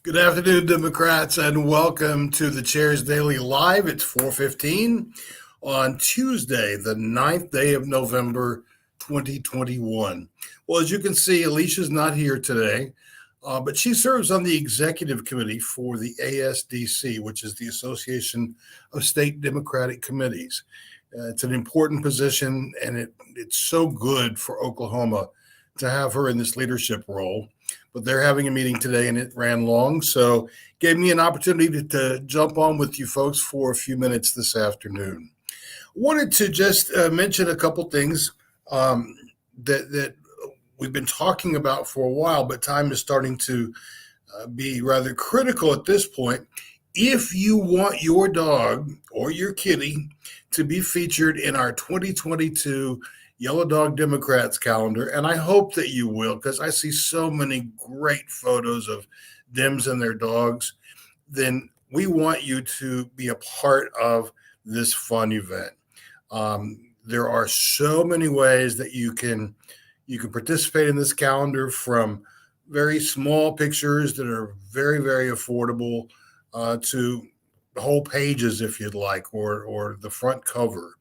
Good afternoon, Democrats, and welcome to the Chairs Daily Live. It's 4:15 on Tuesday, the 9th day of November, 2021. Well, as you can see, Alicia's not here today, but she serves on the executive committee for the ASDC, which is the Association of State Democratic Committees. It's an important position, and it's so good for Oklahoma to have her in this leadership role. But they're having a meeting today and it ran long. So gave me an opportunity to jump on with you folks for a few minutes this afternoon. Wanted to just mention a couple things that we've been talking about for a while, but time is starting to be rather critical at this point. If you want your dog or your kitty to be featured in our 2022 Yellow Dog Democrats calendar, and I hope that you will, because I see so many great photos of Dems and their dogs, then we want you to be a part of this fun event. There are so many ways that you can participate in this calendar, from very small pictures that are very, very affordable to whole pages if you'd like, or the front cover.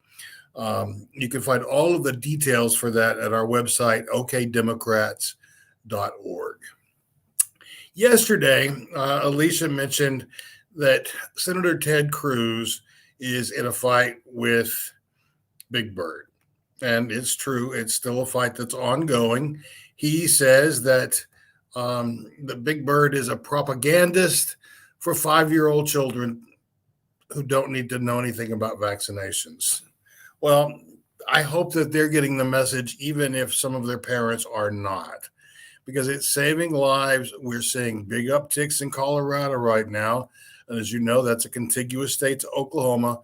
You can find all of the details for that at our website, okdemocrats.org. Yesterday, Alicia mentioned that Senator Ted Cruz is in a fight with Big Bird. And it's true, it's still a fight that's ongoing. He says that the Big Bird is a propagandist for 5-year-old children who don't need to know anything about vaccinations. Well, I hope that they're getting the message, even if some of their parents are not, because it's saving lives. We're seeing big upticks in Colorado right now. And as you know, that's a contiguous state to Oklahoma.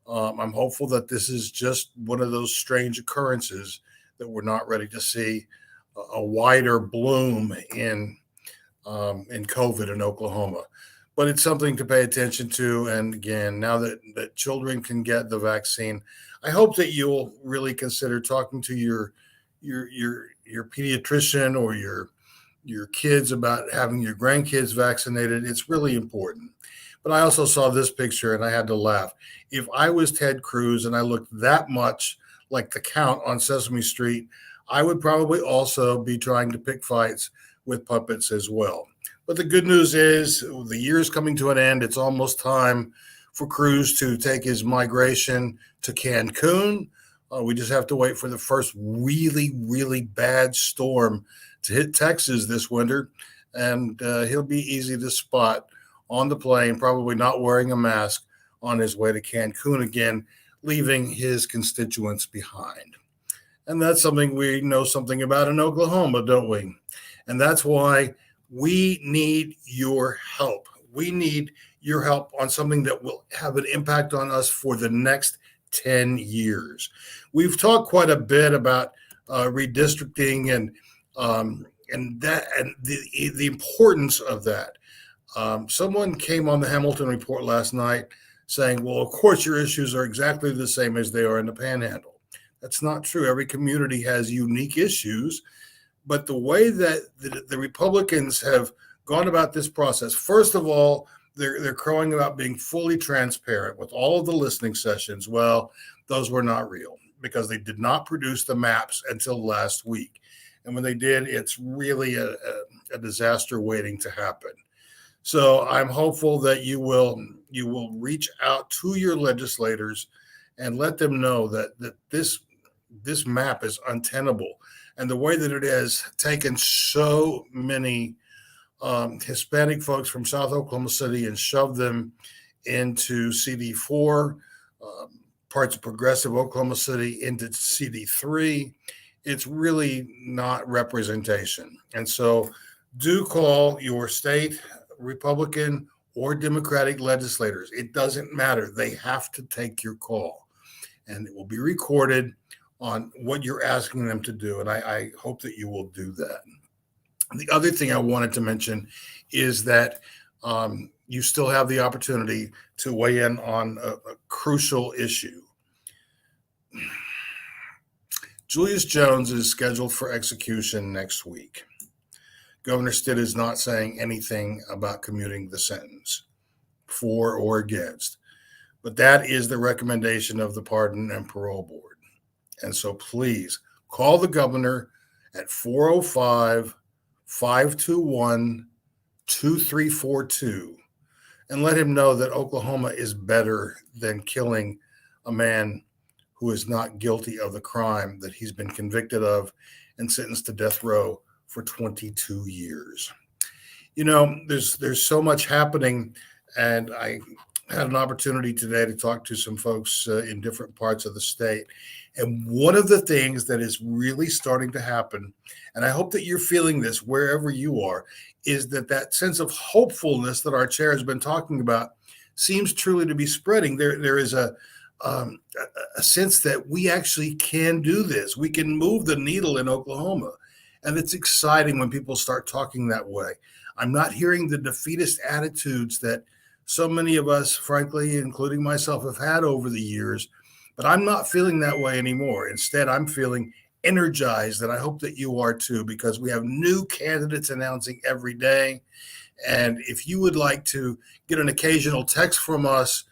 I'm hopeful that this is just one of those strange occurrences that we're not ready to see a wider bloom in COVID in Oklahoma. But it's something to pay attention to. And again, now that children can get the vaccine, I hope that you'll really consider talking to your pediatrician or your kids about having your grandkids vaccinated. It's really important. But I also saw this picture and I had to laugh. If I was Ted Cruz and I looked that much like the Count on Sesame Street, I would probably also be trying to pick fights with puppets as well. But the good news is the year is coming to an end. It's almost time for Cruz to take his migration to Cancun. We just have to wait for the first really, really bad storm to hit Texas this winter, and he'll be easy to spot on the plane, probably not wearing a mask, on his way to Cancun again, leaving his constituents behind. And that's something we know something about in Oklahoma, don't we? And that's why we need your help. We need your help on something that will have an impact on us for the next 10 years. We've talked quite a bit about redistricting and the importance of that. Someone came on the Hamilton Report last night saying, well, of course, your issues are exactly the same as they are in the Panhandle. That's not true. Every community has unique issues. But the way that the Republicans have gone about this process, first of all, they're crowing about being fully transparent with all of the listening sessions. Well, those were not real because they did not produce the maps until last week. And when they did, it's really a disaster waiting to happen. So I'm hopeful that you will reach out to your legislators and let them know that this map is untenable. And the way that it has taken so many Hispanic folks from South Oklahoma City and shoved them into CD4, parts of progressive Oklahoma City into CD3, it's really not representation. And so do call your state Republican or Democratic legislators. It doesn't matter. They have to take your call, and it will be recorded on what you're asking them to do. And I hope that you will do that. The other thing I wanted to mention is that you still have the opportunity to weigh in on a crucial issue. Julius Jones is scheduled for execution next week. Governor Stitt is not saying anything about commuting the sentence, for or against. But that is the recommendation of the Pardon and Parole Board. And so please call the governor at 405 521 2342 and let him know that Oklahoma is better than killing a man who is not guilty of the crime that he's been convicted of and sentenced to death row for 22 years. You know, there's so much happening, and I had an opportunity today to talk to some folks in different parts of the state. And one of the things that is really starting to happen, and I hope that you're feeling this wherever you are, is that sense of hopefulness that our chair has been talking about seems truly to be spreading. There is a sense that we actually can do this. We can move the needle in Oklahoma. And it's exciting when people start talking that way. I'm not hearing the defeatist attitudes that so many of us, frankly, including myself, have had over the years, but I'm not feeling that way anymore. Instead, I'm feeling energized, and I hope that you are too, because we have new candidates announcing every day. And if you would like to get an occasional text from us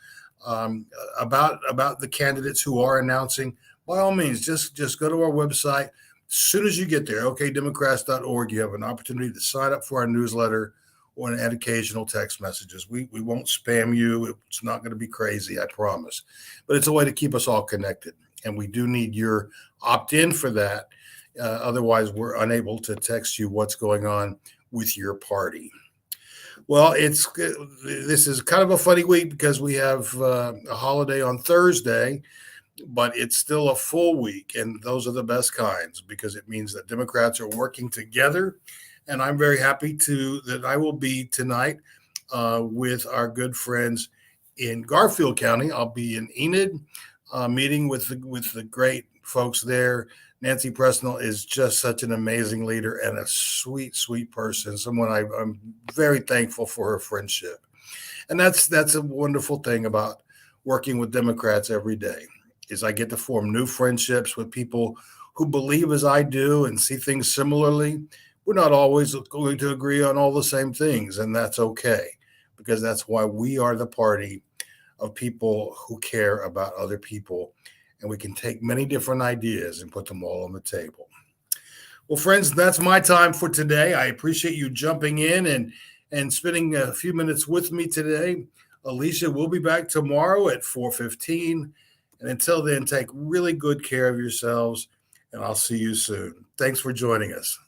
about the candidates who are announcing, by all means, just go to our website. As soon as you get there, okdemocrats.org, you have an opportunity to sign up for our newsletter or add occasional text messages. We won't spam you. It's not going to be crazy, I promise. But it's a way to keep us all connected. And we do need your opt-in for that. Otherwise, we're unable to text you what's going on with your party. Well, this is kind of a funny week because we have a holiday on Thursday, but it's still a full week, and those are the best kinds because it means that Democrats are working together. And I'm very happy that I will be tonight with our good friends in Garfield County. I'll be in Enid, meeting with the great folks there. Nancy Presnell is just such an amazing leader and a sweet, sweet person. Someone I'm very thankful for her friendship. And that's a wonderful thing about working with Democrats every day, is I get to form new friendships with people who believe as I do and see things similarly. We're not always going to agree on all the same things, and that's okay, because that's why we are the party of people who care about other people, and we can take many different ideas and put them all on the table. Well, friends, that's my time for today. I appreciate you jumping in and spending a few minutes with me today. Alicia will be back tomorrow at 4:15, and until then, take really good care of yourselves, and I'll see you soon. Thanks for joining us.